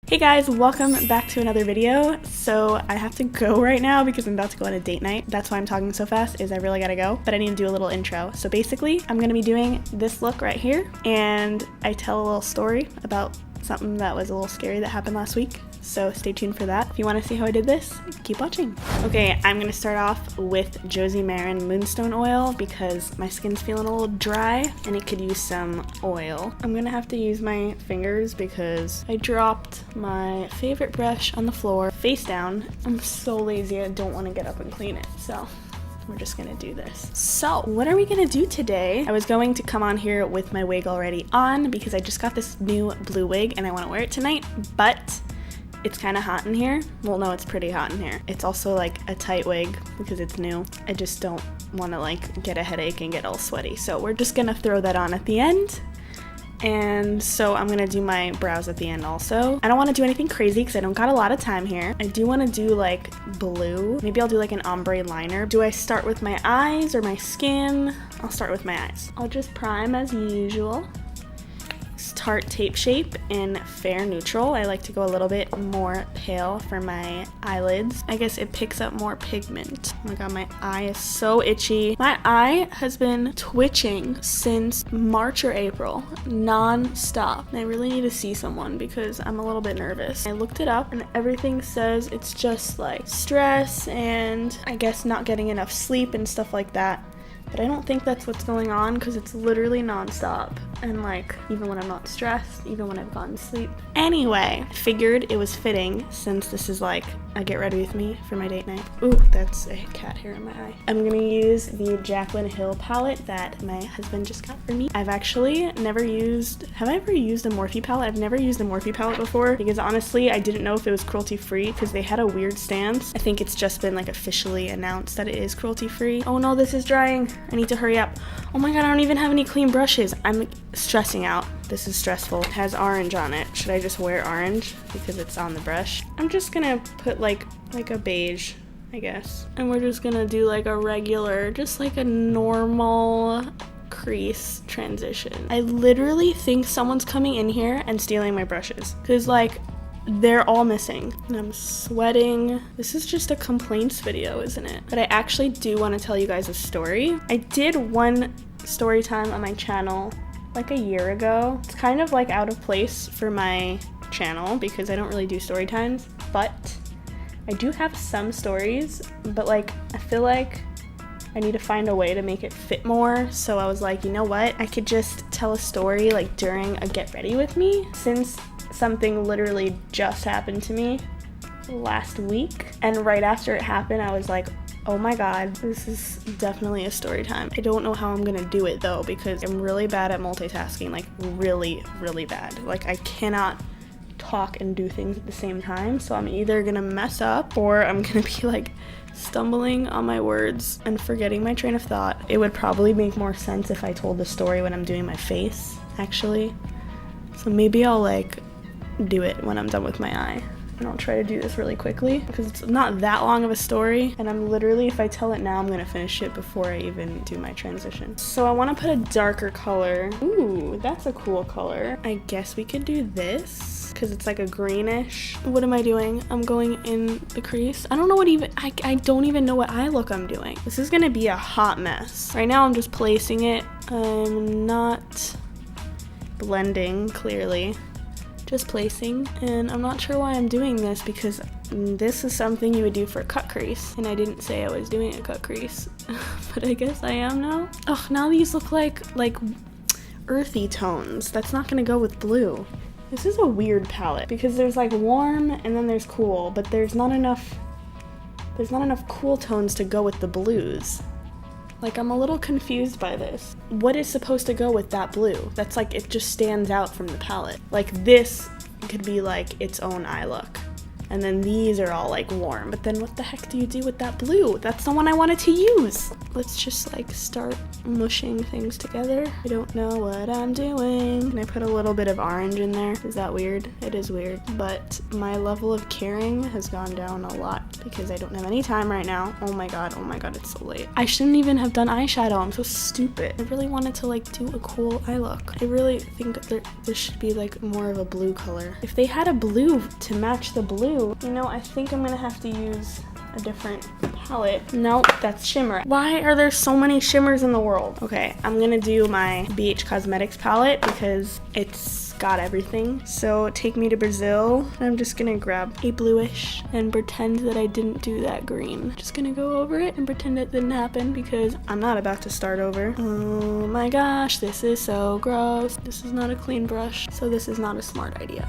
Hey guys, welcome back to another video. So I have to go right now because I'm about to go on a date night. That's why I'm talking so fast, is I really gotta go, but I need to do a little intro. So basically, I'm gonna be doing this look right here, and I tell a little story about something that was a little scary that happened last week. So stay tuned for that. If you want to see how I did this, keep watching. Okay, I'm gonna start off with Josie Maran Moonstone Oil because my skin's feeling a little dry and it could use some oil. I'm gonna have to use my fingers because I dropped my favorite brush on the floor face down. I'm so lazy, I don't want to get up and clean it, so we're just gonna do this. So what are we gonna do today? I was going to come on here with my wig already on because I just got this new blue wig and I want to wear it tonight, but it's kind of hot in here. Well, no, it's pretty hot in here. It's also like a tight wig because it's new. I just don't want to like get a headache and get all sweaty. So we're just gonna throw that on at the end. And so I'm gonna do my brows at the end also. I don't want to do anything crazy because I don't got a lot of time here. I do want to do like blue. Maybe I'll do like an ombre liner. Do I start with my eyes or my skin? I'll start with my eyes. I'll just prime as usual. Tarte Tape Shape in Fair Neutral. I like to go a little bit more pale for my eyelids. I guess it picks up more pigment. Oh my god, my eye is so itchy. My eye has been twitching since March or April, non-stop. And I really need to see someone because I'm a little bit nervous. I looked it up and everything says it's just like stress and I guess not getting enough sleep and stuff like that. But I don't think that's what's going on because it's literally non-stop. And like, even when I'm not stressed, even when I've gotten sleep. Anyway, I figured it was fitting since this is like a get ready with me for my date night. Ooh, that's a cat hair in my eye. I'm gonna use the Jaclyn Hill palette that my husband just got for me. I've actually never used, have I ever used a Morphe palette? I've never used a Morphe palette before because honestly, I didn't know if it was cruelty free because they had a weird stance. I think it's just been like officially announced that it is cruelty free. Oh no, this is drying. I need to hurry up. Oh my god, I don't even have any clean brushes. I'm stressing out. This is stressful. It has orange on it. Should I just wear orange because it's on the brush? I'm just gonna put like a beige, I guess. And we're just gonna do like a regular, just like a normal crease transition. I literally think someone's coming in here and stealing my brushes because like they're all missing and I'm sweating. This is just a complaints video, isn't it? But I actually do want to tell you guys a story. I did one story time on my channel like a year ago. It's kind of like out of place for my channel because I don't really do story times, but I do have some stories, but like I feel like I need to find a way to make it fit more. So I was like, you know what? I could just tell a story like during a get ready with me since something literally just happened to me last week. And right after it happened, I was like, oh my god, this is definitely a story time. I don't know how I'm gonna do it though because I'm really bad at multitasking, like really, really bad. Like I cannot talk and do things at the same time. So I'm either gonna mess up or I'm gonna be like stumbling on my words and forgetting my train of thought. It would probably make more sense if I told the story when I'm doing my face, actually. So maybe I'll like do it when I'm done with my eye. And I'll try to do this really quickly because it's not that long of a story and I'm literally, if I tell it now, I'm gonna finish it before I even do my transition. So I want to put a darker color. Ooh, that's a cool color. I guess we could do this because it's like a greenish. What am I doing? I'm going in the crease. I don't know what even, I don't even know what eye look I'm doing. This is gonna be a hot mess. Right now I'm just placing it. I'm not blending clearly. Just placing, and I'm not sure why I'm doing this because this is something you would do for a cut crease, and I didn't say I was doing a cut crease, but I guess I am now. Oh, now these look like earthy tones. That's not gonna go with blue. This is a weird palette because there's like warm and then there's cool, but there's not enough cool tones to go with the blues. Like, I'm a little confused by this. What is supposed to go with that blue? That's like, it just stands out from the palette. Like, this could be like its own eye look. And then these are all like warm. But then what the heck do you do with that blue? That's the one I wanted to use. Let's just like start mushing things together. I don't know what I'm doing. Can I put a little bit of orange in there? Is that weird? It is weird. But my level of caring has gone down a lot because I don't have any time right now. Oh my god, it's so late. I shouldn't even have done eyeshadow. I'm so stupid. I really wanted to like do a cool eye look. I really think there should be like more of a blue color. If they had a blue to match the blue, you know, I think I'm gonna have to use a different palette. No, that's shimmer. Why are there so many shimmers in the world? Okay, I'm gonna do my BH Cosmetics palette because it's got everything. So Take Me to Brazil. I'm just gonna grab a bluish and pretend that I didn't do that green. Just gonna go over it and pretend it didn't happen because I'm not about to start over. Oh my gosh, this is so gross. This is not a clean brush, so this is not a smart idea.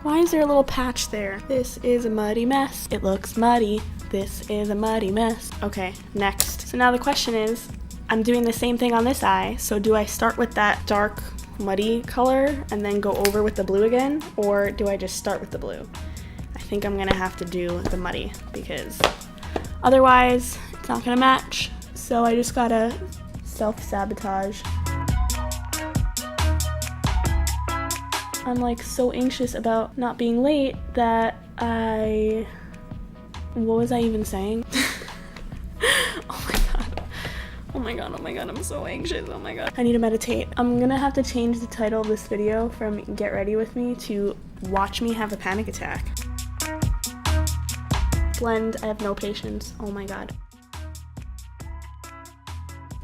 Why is there a little patch there? This is a muddy mess. It looks muddy. This is a muddy mess. Okay, next. So now the question is, I'm doing the same thing on this eye, so do I start with that dark muddy color and then go over with the blue again, or do I just start with the blue? I think I'm gonna have to do the muddy because otherwise it's not gonna match. So I just gotta self-sabotage. I'm like so anxious about not being late that what was I even saying? Oh my god, I'm so anxious, oh my god. I need to meditate. I'm gonna have to change the title of this video from Get Ready With Me to Watch Me Have a Panic Attack. Blend, I have no patience, oh my god.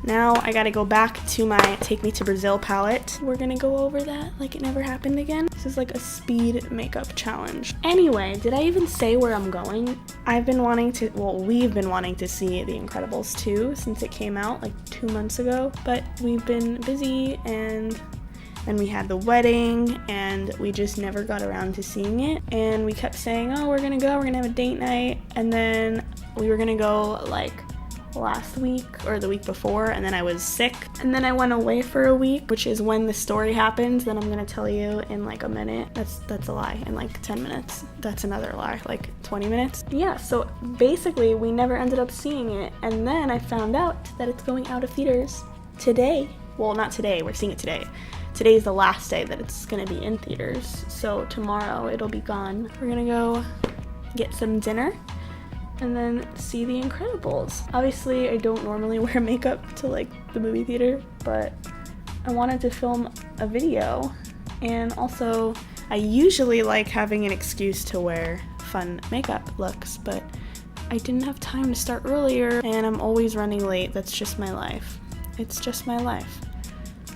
Now I gotta go back to my Take Me to Brazil palette. We're gonna go over that like it never happened again. This is like a speed makeup challenge. Anyway, did I even say where I'm going? I've been wanting to, well, we've been wanting to see The Incredibles 2 since it came out like 2 months ago, but we've been busy and then we had the wedding and we just never got around to seeing it. And we kept saying, oh, we're gonna have a date night. And then we were gonna go like last week or the week before, and then I was sick, and then I went away for a week, which is when the story happens. Then I'm gonna tell you in like a minute. That's a lie. In like 10 minutes. That's another lie. Like 20 minutes. Yeah, so basically we never ended up seeing it, and then I found out that it's going out of theaters today. Well, not today, we're seeing it today. Today's the last day that it's gonna be in theaters, so tomorrow it'll be gone. We're gonna go get some dinner and then see The Incredibles. Obviously, I don't normally wear makeup to like the movie theater, but I wanted to film a video, and also I usually like having an excuse to wear fun makeup looks, but I didn't have time to start earlier, and I'm always running late. That's just my life. It's just my life.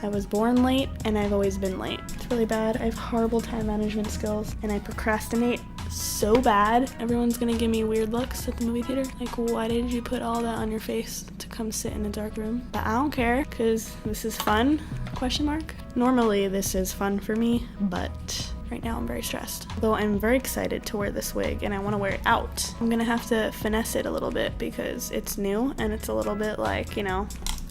I was born late, and I've always been late. It's really bad. I have horrible time management skills, and I procrastinate so bad. Everyone's gonna give me weird looks at the movie theater. Like, why did you put all that on your face to come sit in a dark room? But I don't care, because this is fun, question mark. Normally this is fun for me, but right now I'm very stressed. Though I'm very excited to wear this wig, and I want to wear it out. I'm gonna have to finesse it a little bit because it's new, and it's a little bit like, you know,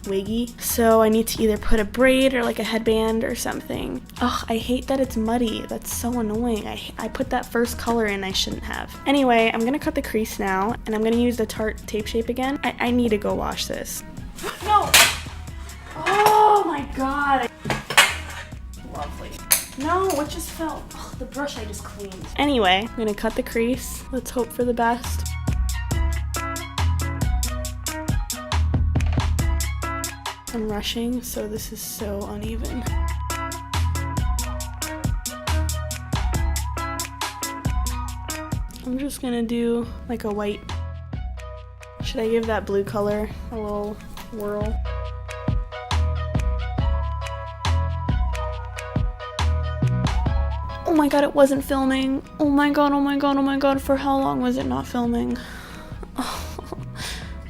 wiggy. So I need to either put a braid or like a headband or something. Ugh, I hate that it's muddy. That's so annoying. I put that first color in I shouldn't have. Anyway, I'm gonna cut the crease now, and I'm gonna use the Tarte Tape Shape again. I need to go wash this. No! Oh my god. Lovely. No, it just fell. Ugh, the brush I just cleaned. Anyway, I'm gonna cut the crease. Let's hope for the best. I'm rushing, so this is so uneven. I'm just gonna do like a white. Should I give that blue color a little whirl? Oh my god, it wasn't filming. Oh my god, oh my god, oh my god. For how long was it not filming? Oh.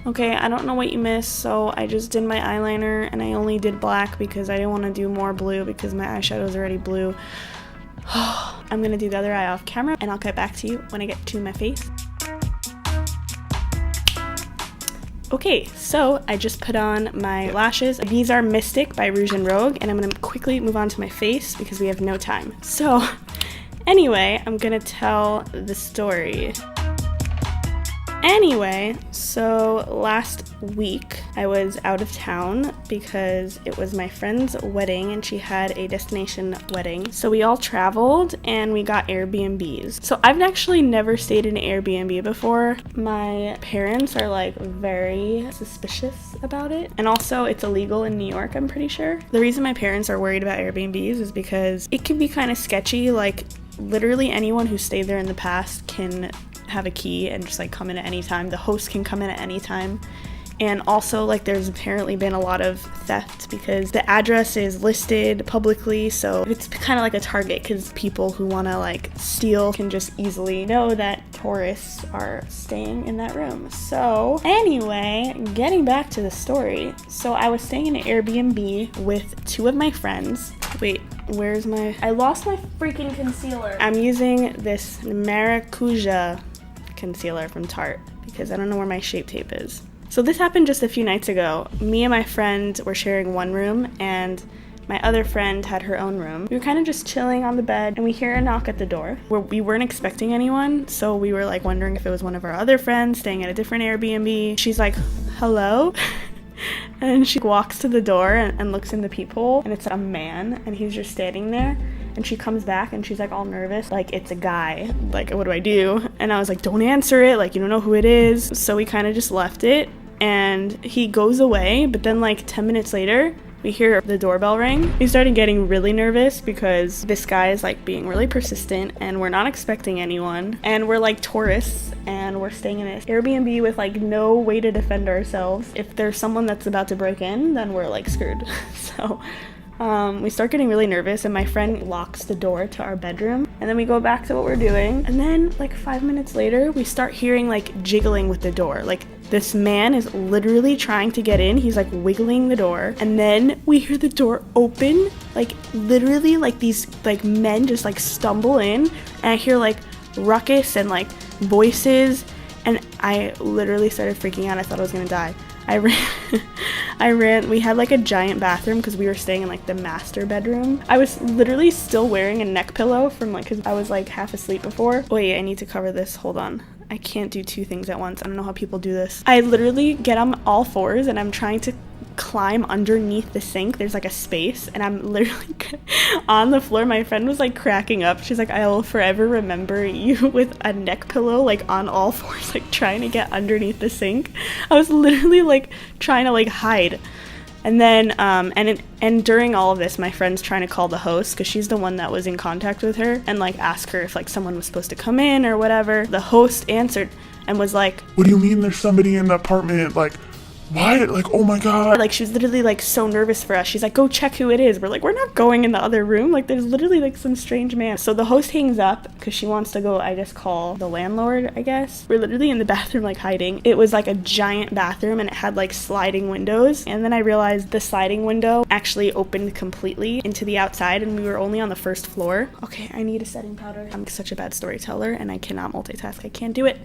Okay, I don't know what you missed, so I just did my eyeliner, and I only did black because I didn't want to do more blue because my eyeshadow is already blue. I'm gonna do the other eye off camera, and I'll get back to you when I get to my face. Okay, so I just put on my lashes. These are Mystic by Rouge and Rogue, and I'm gonna quickly move on to my face because we have no time. So, Anyway, I'm gonna tell the story. Anyway, so last week I was out of town because it was my friend's wedding and she had a destination wedding. So we all traveled and we got Airbnbs. So I've actually never stayed in an Airbnb before. My parents are like very suspicious about it. And also it's illegal in New York, I'm pretty sure. The reason my parents are worried about Airbnbs is because it can be kind of sketchy. Like literally anyone who stayed there in the past can have a key and just like come in at any time. The host can come in at any time. And also like there's apparently been a lot of theft because the address is listed publicly, so it's kind of like a target because people who want to like steal can just easily know that tourists are staying in that room. So anyway, getting back to the story. So I was staying in an Airbnb with two of my friends. Wait, I lost my freaking concealer. I'm using this Maracuja concealer from Tarte because I don't know where my Shape Tape is. So this happened just a few nights ago. Me and my friend were sharing one room and my other friend had her own room. We were kind of just chilling on the bed and we hear a knock at the door. We weren't expecting anyone, so we were like wondering if it was one of our other friends staying at a different Airbnb. She's like, hello? And she walks to the door and looks in the peephole and it's a man and he's just standing there. And she comes back and she's like all nervous, like it's a guy, like what do I do? And I was like, don't answer it, like you don't know who it is. So we kind of just left it and he goes away, but then like 10 minutes later we hear the doorbell ring. We started getting really nervous because this guy is like being really persistent and we're not expecting anyone and we're like tourists and we're staying in this Airbnb with like no way to defend ourselves. If there's someone that's about to break in, then we're like screwed. So we start getting really nervous and my friend locks the door to our bedroom and then we go back to what we're doing. And then like 5 minutes later, we start hearing like jiggling with the door. Like this man is literally trying to get in. He's like wiggling the door. And then we hear the door open, like literally like these like men just like stumble in and I hear like ruckus and like voices and I literally started freaking out. I thought I was gonna die. I ran, we had like a giant bathroom because we were staying in like the master bedroom. I was literally still wearing a neck pillow from like, because I was like half asleep before. Wait, I need to cover this, hold on. I can't do two things at once. I don't know how people do this. I literally get on all fours and I'm trying to climb underneath the sink. There's like a space and I'm literally on the floor. My friend was like cracking up. She's like, I will forever remember you with a neck pillow like on all fours, like trying to get underneath the sink. I was literally like trying to like hide. And then and during all of this, my friend's trying to call the host because she's the one that was in contact with her and like ask her if like someone was supposed to come in or whatever. The host answered and was like, what do you mean there's somebody in the apartment? Like, what? Like, oh my god. Like, she was literally like so nervous for us. She's like, go check who it is. We're like, we're not going in the other room. Like, there's literally like some strange man. So the host hangs up because she wants to go, I guess, call the landlord, I guess. We're literally in the bathroom like hiding. It was like a giant bathroom and it had like sliding windows. And then I realized the sliding window actually opened completely into the outside and we were only on the first floor. Okay, I need a setting powder. I'm such a bad storyteller and I cannot multitask. I can't do it.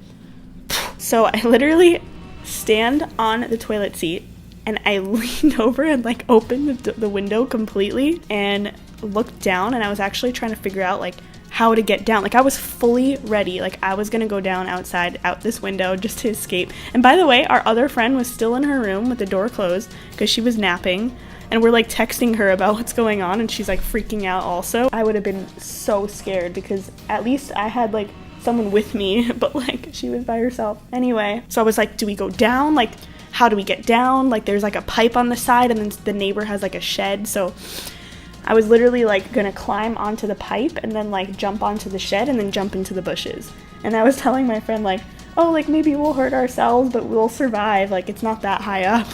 So I literally stand on the toilet seat and I leaned over and like opened the window completely and looked down and I was actually trying to figure out like how to get down. Like I was fully ready. Like I was gonna go down outside out this window just to escape. And by the way, our other friend was still in her room with the door closed because she was napping and we're like texting her about what's going on and she's like freaking out also. I would have been so scared because at least I had like someone with me, but like she was by herself. Anyway, so I was like, do we go down? Like, how do we get down? Like there's like a pipe on the side and then the neighbor has like a shed. So I was literally like gonna climb onto the pipe and then like jump onto the shed and then jump into the bushes. And I was telling my friend like, oh, like maybe we'll hurt ourselves, but we'll survive. Like it's not that high up.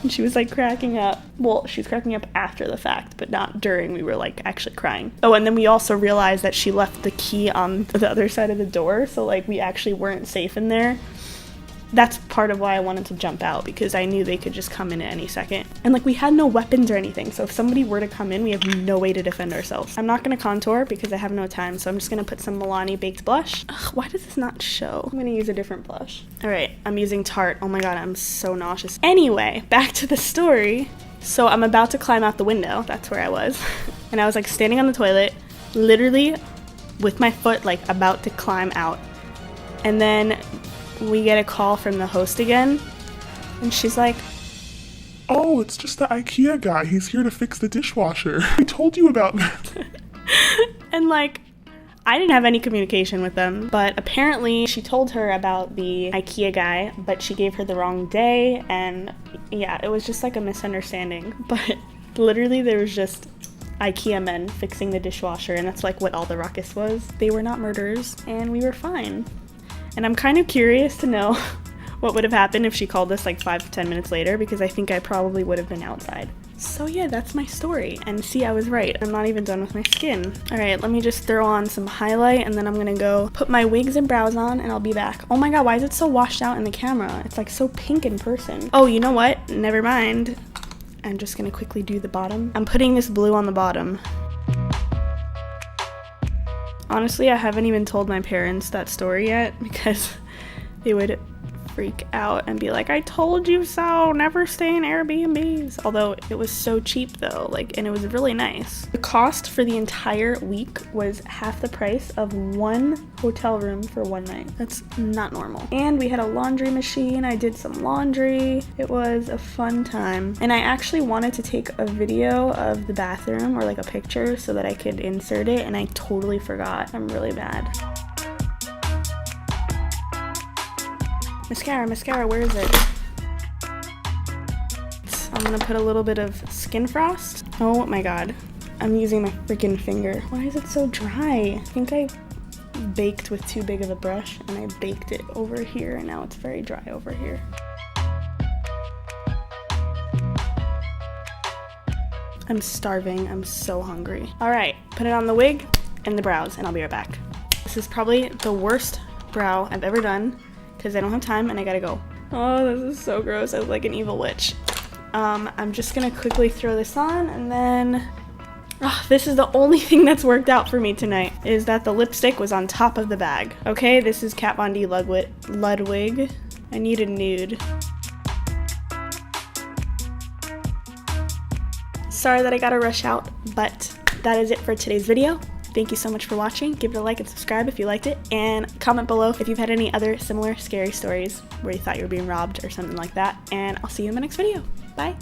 And she was like cracking up. Well, she was cracking up after the fact, but not during. We were like actually crying. Oh, and then we also realized that she left the key on the other side of the door. So like we actually weren't safe in there. That's part of why I wanted to jump out because I knew they could just come in at any second. And like we had no weapons or anything. So if somebody were to come in, we have no way to defend ourselves. I'm not going to contour because I have no time. So I'm just going to put some Milani baked blush. Ugh, why does this not show? I'm going to use a different blush. All right, I'm using Tarte. Oh my God, I'm so nauseous. Anyway, back to the story. So I'm about to climb out the window. That's where I was. And I was like standing on the toilet, literally with my foot like about to climb out. And then we get a call from the host again, and she's like, Oh, it's just the IKEA guy. He's here to fix the dishwasher. I told you about that. and like, I didn't have any communication with them, but apparently she told her about the IKEA guy, but she gave her the wrong day, and yeah, it was just like a misunderstanding. But literally there was just IKEA men fixing the dishwasher, and that's like what all the ruckus was. They were not murderers, and we were fine. And I'm kind of curious to know what would have happened if she called us like 5 to 10 minutes later, because I think I probably would have been outside. So yeah, that's my story. And see, I was right. I'm not even done with my skin. All right, let me just throw on some highlight, and then I'm gonna go put my wigs and brows on, and I'll be back. Oh my god, why is it so washed out in the camera? It's like so pink in person. Oh, you know what? Never mind. I'm just gonna quickly do the bottom. I'm putting this blue on the bottom. Honestly, I haven't even told my parents that story yet, because they would freak out and be like, I told you so, never stay in Airbnbs. Although it was so cheap though, like, and it was really nice. The cost for the entire week was half the price of one hotel room for one night. That's not normal. And we had a laundry machine. I did some laundry. It was a fun time. And I actually wanted to take a video of the bathroom, or like a picture, so that I could insert it, and I totally forgot. I'm really bad. Mascara, where is it? I'm gonna put a little bit of skin frost. Oh my god, I'm using my freaking finger. Why is it so dry? I think I baked with too big of a brush, and I baked it over here, and now it's very dry over here. I'm starving, I'm so hungry. All right, put it on the wig and the brows, and I'll be right back. This is probably the worst brow I've ever done, because I don't have time and I gotta go. Oh, this is so gross. I look like an evil witch. I'm just gonna quickly throw this on, and then this is the only thing that's worked out for me tonight, is that the lipstick was on top of the bag. Okay, this is Kat Von D Ludwig. I need a nude. Sorry that I gotta rush out, but that is it for today's video. Thank you so much for watching. Give it a like and subscribe if you liked it, and comment below if you've had any other similar scary stories where you thought you were being robbed or something like that, and I'll see you in my next video. Bye!